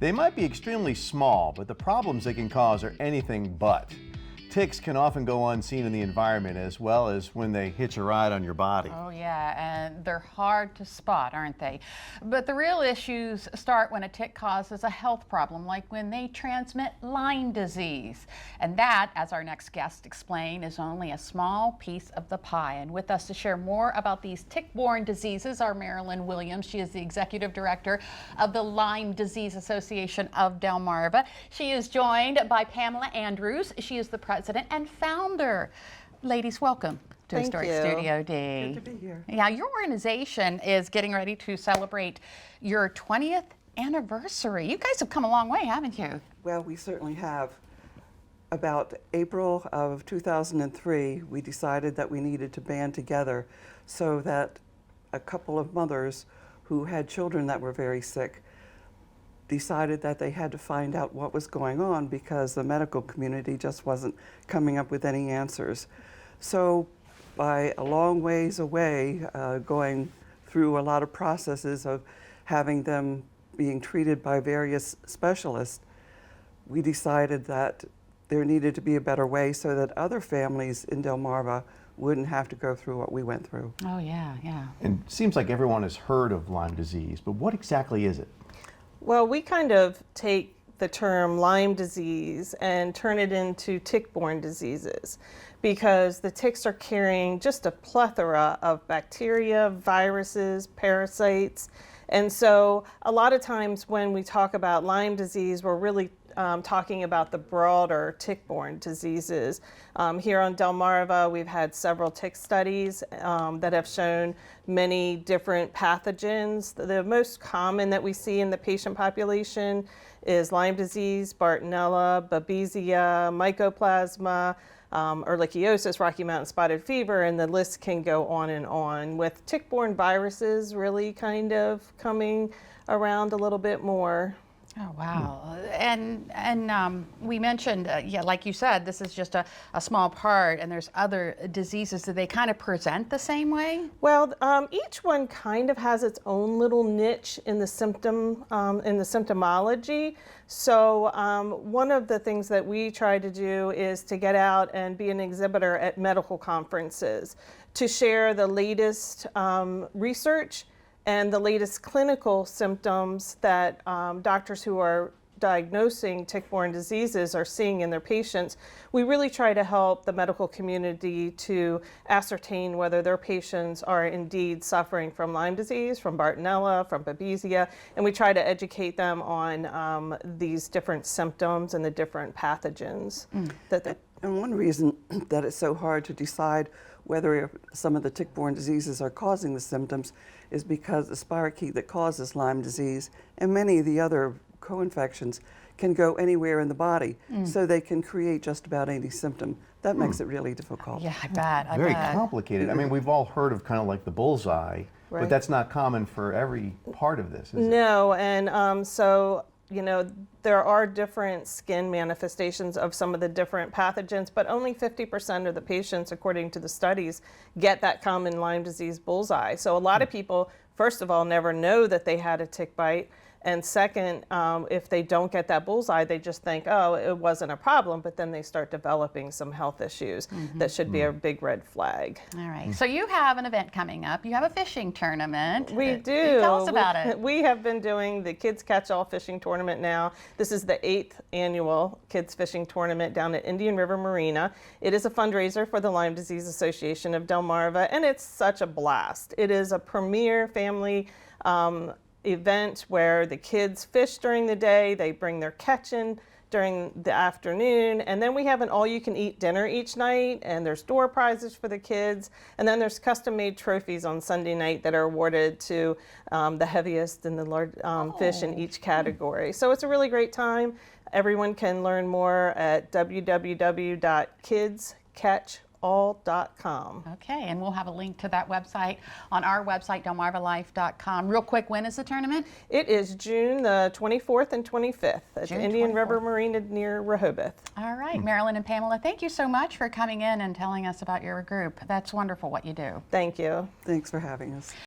They might be extremely small, but the problems they can cause are anything but. Ticks can often go unseen in the environment as well as when they hitch a ride on your body. Oh yeah, and they're hard to spot, aren't they? But the real issues start when a tick causes a health problem, like when they transmit Lyme disease. And that, as our next guest explained, is only a small piece of the pie. And with us to share more about these tick-borne diseases are Marilyn Williams. She is the Executive Director of the Lyme Disease Association of Delmarva. She is joined by Pamela Andrews. She is the President and founder. Ladies, welcome to Historic Studio D. Good to be here. Yeah, your organization is getting ready to celebrate your 20th anniversary. You guys have come a long way, haven't you? Well, we certainly have. About April of 2003, we decided that we needed to band together so that a couple of mothers who had children that were very sick decided that they had to find out what was going on because the medical community just wasn't coming up with any answers. So by a long ways away, going through a lot of processes of having them being treated by various specialists, we decided that there needed to be a better way so that other families in Delmarva wouldn't have to go through what we went through. Oh yeah, yeah. And it seems like everyone has heard of Lyme disease, but what exactly is it? Well, we kind of take the term Lyme disease and turn it into tick-borne diseases because the ticks are carrying just a plethora of bacteria, viruses, parasites. And so a lot of times when we talk about Lyme disease, we're really talking about the broader tick-borne diseases. Here on Delmarva, we've had several tick studies that have shown many different pathogens. The most common that we see in the patient population is Lyme disease, Bartonella, Babesia, Mycoplasma, ehrlichiosis, Rocky Mountain spotted fever, and the list can go on, with tick-borne viruses really kind of coming around a little bit more. Oh wow! And we mentioned, yeah, like you said, this is just a small part, and there's other diseases. Do they kind of present the same way? Well, each one kind of has its own little niche in the symptomology. So one of the things that we try to do is to get out and be an exhibitor at medical conferences to share the latest research and the latest clinical symptoms that doctors who are diagnosing tick-borne diseases are seeing in their patients. We really try to help the medical community to ascertain whether their patients are indeed suffering from Lyme disease, from Bartonella, from Babesia, and we try to educate them on these different symptoms and the different pathogens. And one reason that it's so hard to decide whether some of the tick-borne diseases are causing the symptoms is because the spirochete that causes Lyme disease and many of the other co-infections can go anywhere in the body, so they can create just about any symptom. That makes it really difficult. Yeah, I bet. Very complicated. I mean, we've all heard of kind of like the bullseye, but that's not common for every part of this, is it? No, and so, you know, there are different skin manifestations of some of the different pathogens, but only 50% of the patients, according to the studies, get that common Lyme disease bullseye. So a lot of people, first of all, never know that they had a tick bite. And second, if they don't get that bullseye, they just think, oh, it wasn't a problem, but then they start developing some health issues that should be a big red flag. All right, so you have an event coming up. You have a fishing tournament. We do. Tell us about it. We have been doing the Kids Catch-All Fishing Tournament now. This is the 8th annual Kids Fishing Tournament down at Indian River Marina. It is a fundraiser for the Lyme Disease Association of Delmarva, and it's such a blast. It is a premier family event where the kids fish during the day, they bring their catch in during the afternoon, and then we have an all-you-can-eat dinner each night, and there's door prizes for the kids, and then there's custom-made trophies on Sunday night that are awarded to the heaviest and the large fish in each category. So it's a really great time. Everyone can learn more at www.kidscatchall.com. Okay, and we'll have a link to that website on our website, DelmarvaLife.com. Real quick, when is the tournament? It is June the 24th and 25th at the Indian River Marina near Rehoboth. All right, Marilyn and Pamela, thank you so much for coming in and telling us about your group. That's wonderful what you do. Thank you. Thanks for having us.